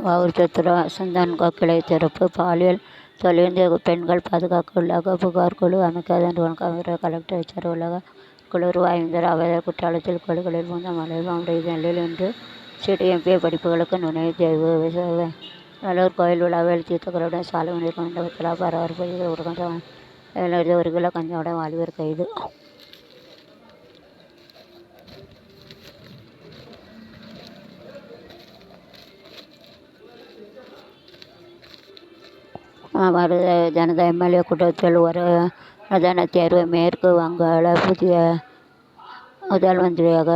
வவுர் சத்திரம் சந்தன் கிளை திறப்பு பாலியல் தொழிலிருந்து பெண்கள் பாதுகாக்க உள்ளாக புகார் குழு அமைக்காத கலெக்டர் உத்தரவுள்ளக குழு ரூபாய் 5,000 அவதல் குற்றாலத்தில் கோயில்களில் புகுந்த மலைவாமுடைய நிலையில் இன்று சிடிஎம்பிஏ படிப்புகளுக்கு நுழைவு தேர்வு வேலூர் கோயில் விழாவில் தீர்த்தங்களுடன் சாலை மண்டபத்தில் பரபரப்பு ஒரு கிலோ கஞ்சாவுடன் வாலிபர் கைது. பாரதிய ஜனதா எம்எல்ஏ கூட்டத்தில் ஒரு பிரதான தேர்வு. மேற்கு வங்காள புதிய முதல் மந்திரியாக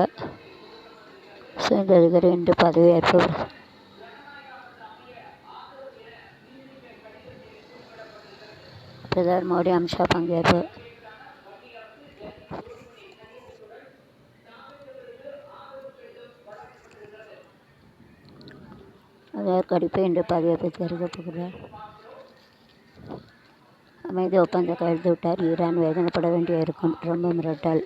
சேர்ந்ததிகர் இன்று பதவியேற்பு. பிரதமர் மோடி அமித்ஷா பங்கேற்பு. அதற்கடுப்பு இன்று பதவியேற்பு தெரிவிக்கப்படுகிறார். அமைதி ஒப்பந்தம் கையெழுத்திட்டார். ஈரான் வேதனைப்பட வேண்டியிருக்கும் ட்ரம்ப் மிரட்டல்.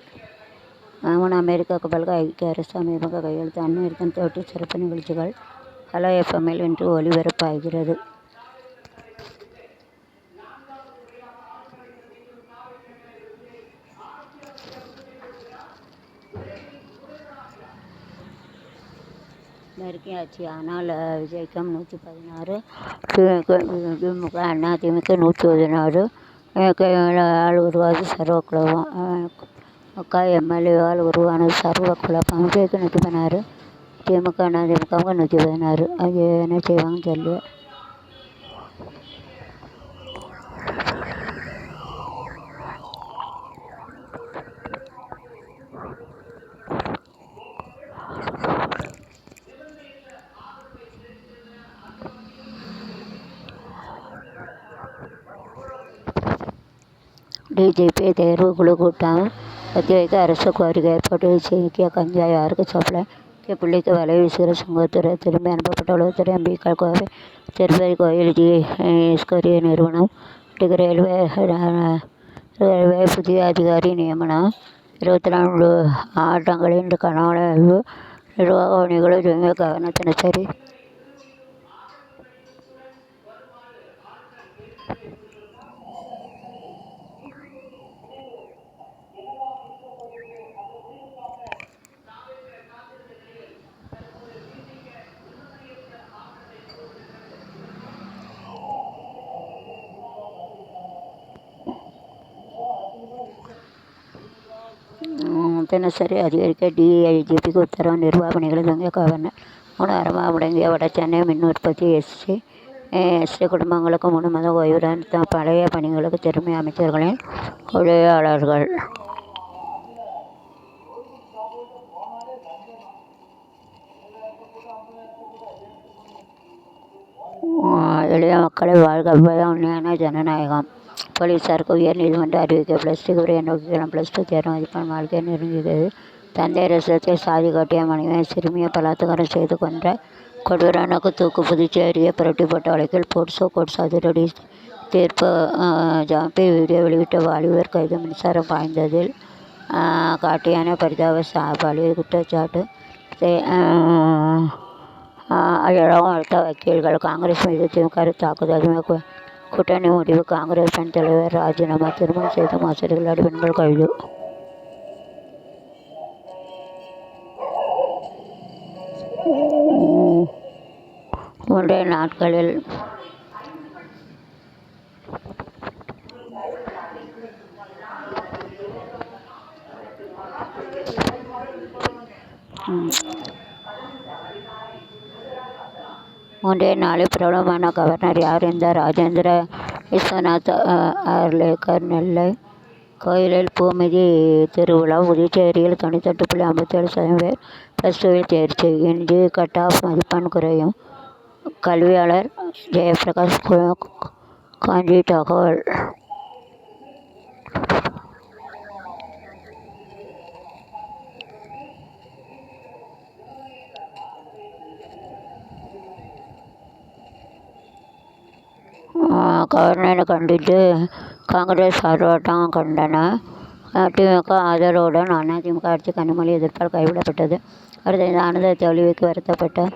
3 அமெரிக்க கப்பல்கள் ஐக்கிய அரசு அமைப்பாக கையெழுத்து. அந்நிறுத்தம் தொட்டு சிறப்பு நிகழ்ச்சிகள் ஹலோ எஃப்எம்மில் இன்று ஒலிபரப்பாகிறது. நெருக்கிய ஆட்சி. ஆனால் விஜய்க்கும் 116, திமுக அதிமுக 116, உருவாது சர்வ குழப்பம். எம்எல்ஏவால் உருவானது சர்வ குழப்பம். விஜய்க்கு 116, திமுக அதிமுகவுக்கு 116. அது என்ன செய்வாங்க தெரியல. டிஜிபி தேர்வு குழு கூட்டம் ஒத்திவைக்க அரசு கோரிக்கை. ஏற்பட்டு சிக்கிய கஞ்சா யாருக்கு சப்ளை? புள்ளிக்கு வலை வீசுகிற சுங்கத்துறை. திரும்பி அனுப்பப்பட்ட உளவுத்துறை எம்பிக்கள். கோவை திருப்பதி கோயில் ஜிஎஸ்கரி நிறுவனம். ரயில்வே புதிய அதிகாரி நியமனம். 24 மாவட்டங்களில் இன்று கனமழை ஆய்வு. நிர்வாக பணிகளை கவனத்தில் சரி. தினசரி அதிகரிக்க டிஐஜிபிக்கு உத்தரவு. நிர்வாக பணிகளை கவர்னர். 3 வாரமாக முடங்கிய வட சென்னை மின் உற்பத்தி. எஸ்டி குடும்பங்களுக்கு 3 மாத ஓய்வுடன் பழைய பணிகளுக்கு திரும்பிய அமைச்சர்களின் உதவியாளர்கள். எளிய மக்களை வாழ்க்கை உண்மையான ஜனநாயகம். போலீசாருக்கு உயர் நீதிமன்றம் அறிவிக்க +2 உரிய நோக்கிகளும் +2 தேர்வு மதிப்பெண் வாழ்க்கை நெருங்குகிறது. தந்தை ரசத்தில் சாதி காட்டிய மனைவியை சிறுமியை பலாத்காரம் செய்து கொன்ற கொடூரனுக்கு தூக்கு. புதுச்சேரியை புரட்டி போட்ட வழக்கில் போர்சோ கோர்ட்ஸ் அதிரடி தீர்ப்பு. ஜாம்பி வீடியோ வெளியிட்ட வாலிபர் கைது. மின்சாரம் பாய்ந்ததில் காட்டியான பரிதாப பாலியல் குற்றச்சாட்டு. அயராகவும் அடுத்த வக்கீல்கள். காங்கிரஸ் மீது திமுக தாக்குதல். கூட்டணி முடிவு. காங்கிரஸ் பெண் தலைவர் ராஜினாமா. திருமணம் செய்த மோசடிகளால் பெண்கள் கைது. மூன்றே நாட்களில் பிரபலமான கவர்னர் யார்? இந்த ராஜேந்திர விஸ்வநாத் ஆர்லேக்கர். நெல்லை கோயிலில் பூமிதி திருவிழா. புதுச்சேரியில் 98.57% பேர் +2வில் தேர்ச்சி. இன்று கட் ஆஃப் மதிப்பெண் குறையும். கல்வியாளர் ஜெயபிரகாஷ் காஞ்சி தகவல். கவர்னரை கண்டித்து காங்கிரஸ் ஆர்ப்பாட்டம். கண்டனம். திமுக ஆதரவுடன் அதிமுக ஆட்சி கனிமொழி எதிர்ப்பால் கைவிடப்பட்டது. அடுத்த ஆனந்த தோல்விக்கு வருத்தப்பட்ட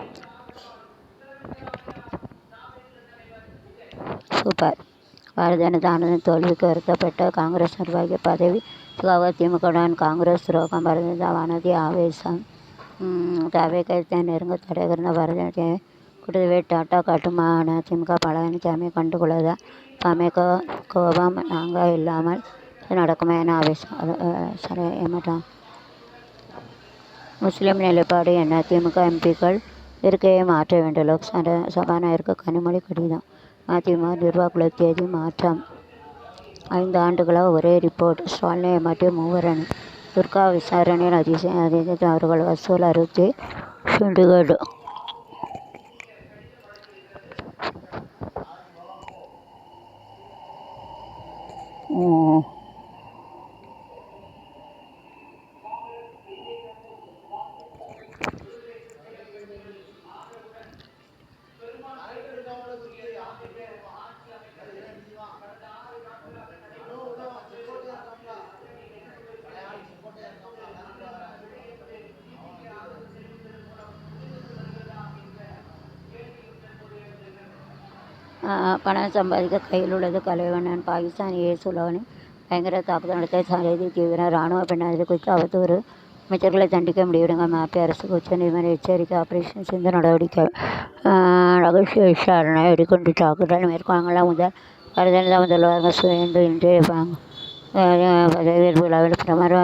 சூப்பர். பாரதிய ஜனதாவின் தோல்விக்கு வருத்தப்பட்ட காங்கிரஸ் நிர்வாகி பதவி திமுகவுடன் காங்கிரஸ் துரோகம். பாரதிய ஜனதா வானதி ஆவேசம். தவிர்க்க நெருங்க தடைகிற பாரதிய கூட்டவே டாட்டா கட்டுமான திமுக பழனிசாமி கண்டுகொள்ளதா பமைக்க கோபம் நாங்கள் இல்லாமல் நடக்குமா என ஆவேசம். சரி ஏமாட்டான். முஸ்லீம் நிலைப்பாடு என்ன? திமுக எம்பிக்கள் இருக்கையை மாற்ற வேண்டும். லோக்சபா சபாநாயகருக்கு கனிமொழி கடிதம். மதிமுக நிர்வாக தேதி மாற்றம். 5 ஆண்டுகளாக ஒரே ரிப்போர்ட். ஸ்டாலினை ஏமாற்றிய மூவரணி. துர்கா விசாரணையில் அதிஜித் அவர்கள் வசூல் 60 சிண்டிகேட். பணம் சம்பாதிக்க கையில் உள்ளது கலைவண்ணன். பாகிஸ்தான் ஏசுலோனி பயங்கர தாக்குதல் நடத்த செய்தி தீவிரம். இராணுவ பின்னணி குறித்து அவதூறு. அமைச்சர்களை தண்டிக்க முடிவிடுங்க. மத்திய அரசுக்கு உச்சநீதிமன்ற எச்சரிக்கை. ஆபரேஷன் சிந்து நடவடிக்கை. ரகசிய விசாரணை. வெடிகுண்டு தாக்குதல் மேற்கொள்ள முதல் பாரதிய ஜனதா முதல்வர் சுவேந்து இன்றைய பதவியேற்பு விழாவில் பிரதமர்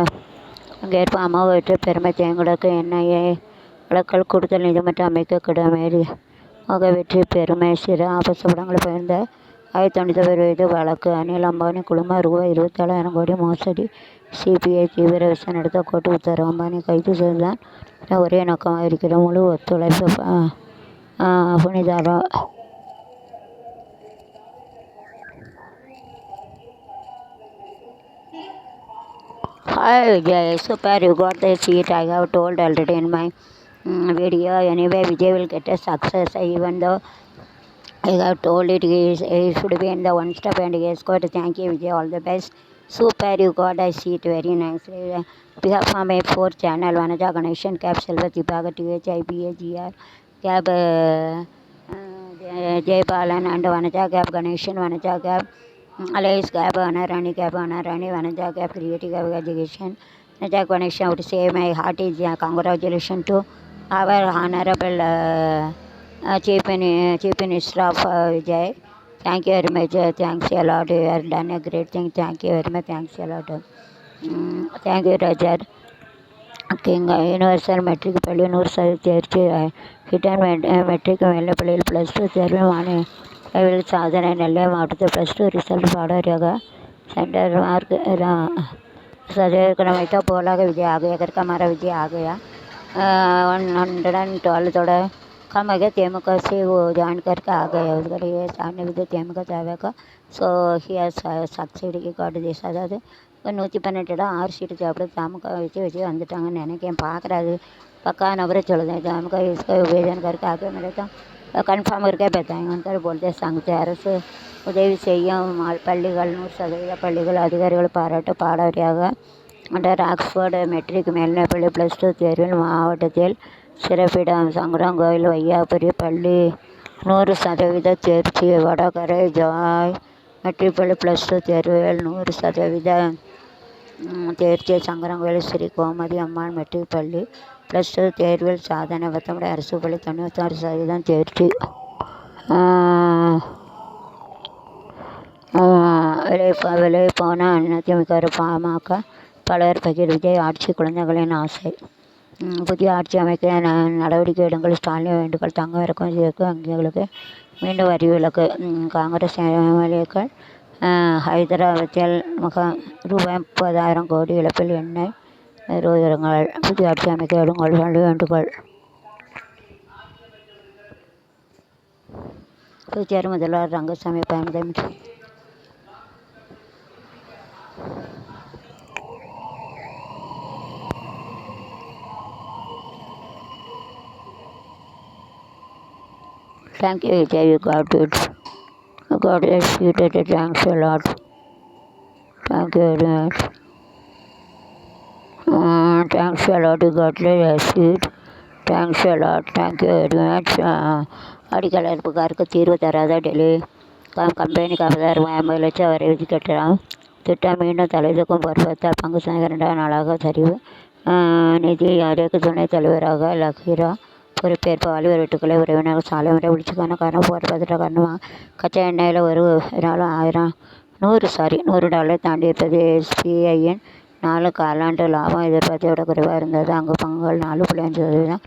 பங்கேற்பு. அம்மாவற்று பெருமை தேங்குடக்கு. என்ஐஏ வழக்கல் கூடுதல் நீதிமன்றம் அமைக்க கிடமேறி வெற்றி பெருமை. சில ஆபாச படங்களை பகிர்ந்த 1091 வயது வழக்கு. அனில் அம்பானி குழும ரூபாய் 27,000 கோடி மோசடி. சிபிஐ தீவிர விசாரணை நடத்த கோர்ட்டு உத்தரவு. அம்பானி கைது செய்துதான் ஒரே நோக்கமாக இருக்கிற முழு ஒத்துழைப்பு புனிதாரா. Hi Vijay, super, you got the seat. I have told already in my video. Anyway, Vijay will get a success, even though I have told it he should be in the one step and he has got. Thank you Vijay, all the best. Super, you got a seat very nicely. Behalf of my 4th channel, Vanaja Ganeshan, Cap Silva Dipaga THIBAGR, Cap Jay Balan and Vanaja Cap Ganeshan, Vanaja Cap Alice Cap, Anarani Cap, Anarani, Vanaja Cap Creative Education. Vanaja Ganeshan would say my heart is congratulations to our honorable Chief Minister of Vijay. Thank you very much. Thanks a lot. You have done a great thing. Thank you very much. Thanks a lot. Thank you Roger. King Universal Metric பள்ளி 100% தேர்ச்சி. Hidden matric மேல்நிலைப்பள்ளியில் +2 தேர்வில் மாநில சாதனை. நெல்லை மாவட்டத்தில் +2 result பாடறியாக centre mark सदैव पोलाग विजय आ गया, करका हमारा विजय आ गया 112 थोड़ा कम आ गया तेमुक से वो ज्वाइन करके आ गया उसका ये सामने विजय तेमुक चावे का सो ही सक्सेड की कार्ड जैसा था 112 6 सीट चापड़ तेमुक विजय வந்துட்டாங்க நினைக்கேன் பார்க்குறாது पक्का नंबर चल जाए तेमुक इसका विभाजन करके आगे मेरे तो कन्फर्म करके बताएंगे अंतर बोलते सांगते அரசு உதவி செய்யும் பள்ளிகள் 100% பள்ளிகள் அதிகாரிகள் பாராட்டு பாடவரியாக அண்டர் ஆக்ஸ்போர்டு மெட்ரிக் மேல்நிலைப்பள்ளி +2 தேர்வில் மாவட்டத்தில் சிறப்பிடம் சங்கரங்கோயில் வையாபுரி பள்ளி 100% தேர்ச்சி. வடகரை ஜாய் மெட்ரிக் பள்ளி +2 தேர்வில் 100% தேர்ச்சி. சங்கரங்கோயில் ஸ்ரீ கோமதி அம்மாள் மெட்ரிக் பள்ளி +2 தேர்வில் சாதனை. பத்தமடை அரசு பள்ளி 96% தேர்ச்சி. விலை போன அதிமுக பாமக பலர் பகிர் விஜய் ஆட்சி குழந்தைகளின் ஆசை. புதிய ஆட்சி அமைக்க நடவடிக்கை எடுங்கள் ஸ்டாலின் வேண்டுகோள். தங்கம் இறக்குமதிக்கு வங்கிகளுக்கு மீண்டும் வரி விலக்கு. காங்கிரஸ் எம்எல்ஏக்கள் ஹைதராபாத்தில் ரூபாய் 30,000 கோடி இழப்பில் எண்ணெய் நிறுவனங்கள். புதிய ஆட்சி அமைக்க எடுங்கள் ஸ்டாலின் வேண்டுகோள். புதுச்சேரி முதல்வர் ரங்கசாமி பயணம். Thank you Vijay, you got it. You got a seat at it. Thanks a lot. Thank you very much. Thanks a lot. You got a seat. Thanks a lot. Thank you very much. அடிக்கலர் புகாருக்கு தீர்வு தராத டெல்லி கம்பெனிக்கு 50,000 வரை விதி கட்டலாம். திட்டம் மீண்டும் தலைதூக்கும் பொறுப்பேற்றார். பங்கு சந்தை 2வது நாளாக சரிவு. நிதி ஆயோக் துணைத் தலைவராக லக்கீரா பொறுப்பேற்பு. வாலிபர் வீட்டுக்குள்ளே உறவினர்கள் சாலை முறை விழிச்சுக்கான காரணம் போர் பதற்ற காரணமாக கச்சா எண்ணெயில் ஒரு நாள் $100 தாண்டியிருப்பது. SBIயின் 4 காலாண்டு லாபம் எதிர்பார்த்ததை விட குறைவாக இருந்தது. அங்கு பங்குகள் 4.5%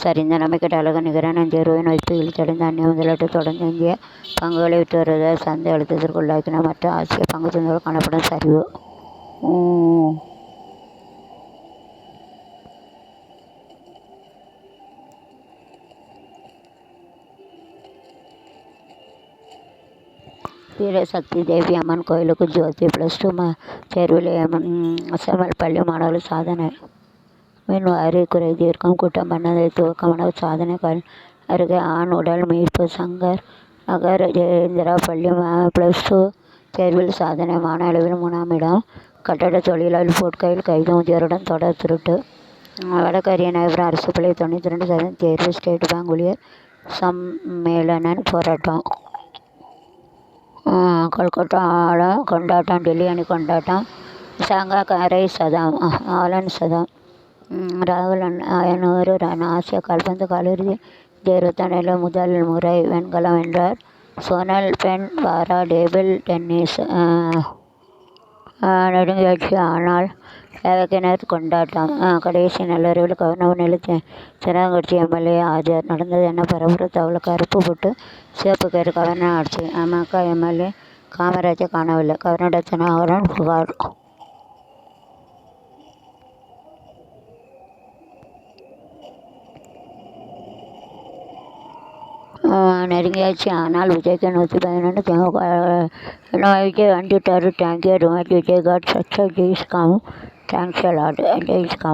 சரிந்த நம்பிக்கை டாலருக்கு நிகரான இந்திய ரூபாய் மதிப்பு இழுத்தடைந்த அந்நிய முதலீட்டு தொடர்ந்து இந்திய பங்குகளை விட்டு வருவதால் சந்தை அழுத்தத்திற்கு உள்ளாக்கின. மற்ற ஆசிய பங்கு சந்தைகள் காணப்படும் சரிவு. வீரசக்தி தேவி அம்மன் கோயிலுக்கு ஜோதி +2 தேர்வில் SML பள்ளி மாணவர்கள் சாதனை. மின் வாரி குறை தீர்க்கும் கூட்டம் பண்ணதை துவக்கமான சாதனை. அருகே ஆண் உடல் மீட்பு. சங்கர் நகர் ஜெயேந்திரா பள்ளி +2 தேர்வில் சாதனை. மாநில அளவில் 3ஆம் இடம். கட்டட தொழிலாளி போட்கையில் கைது. முதியோருடன் தொடர் திருட்டு. வடக்கு அரியநாயபுரம் அரசு பள்ளி 92% தேர்வு. ஸ்டேட் பேங்க் ஊழியர் சம்மேளனம் போராட்டம். கொல்கட்டாவில் கொண்டாட்டம். டெல்லி அணி கொண்டாட்டம். சாங்கா அரை சதம். ஆலன் சதம். ராகுல் 500 ரன். ஆசிய கால்பந்து காலிறுதி. 2021 முதல் முறை வெண்கலம் வென்றார் சோனல். பெண் பாரா டேபிள் டென்னிஸ் நெடுங்காட்சி. ஆனால் சேவக்கினர் கொண்டாட்டம். கடைசி நல்லறிவில் கவர்னர் நிலை திறங்கட்சி MLA ஆஜர். நடந்தது என்ன பரபரப்பு தகவல். கருப்பு போட்டு சிவப்பு கயிறு கவர்னர் ஆட்சி. அமக MLA காமராஜை காணவில்லை. கவர்னர் தினகரன் புகார். நெருங்கியாச்சு. ஆனால் விஜய்க்கு 111. திமுக விஜய் வந்துட்டாரு. Thank you very much Vijay got such a ஜெய்ஸ்காம். Thanks a lot. ஜெய்ஸ்காம்.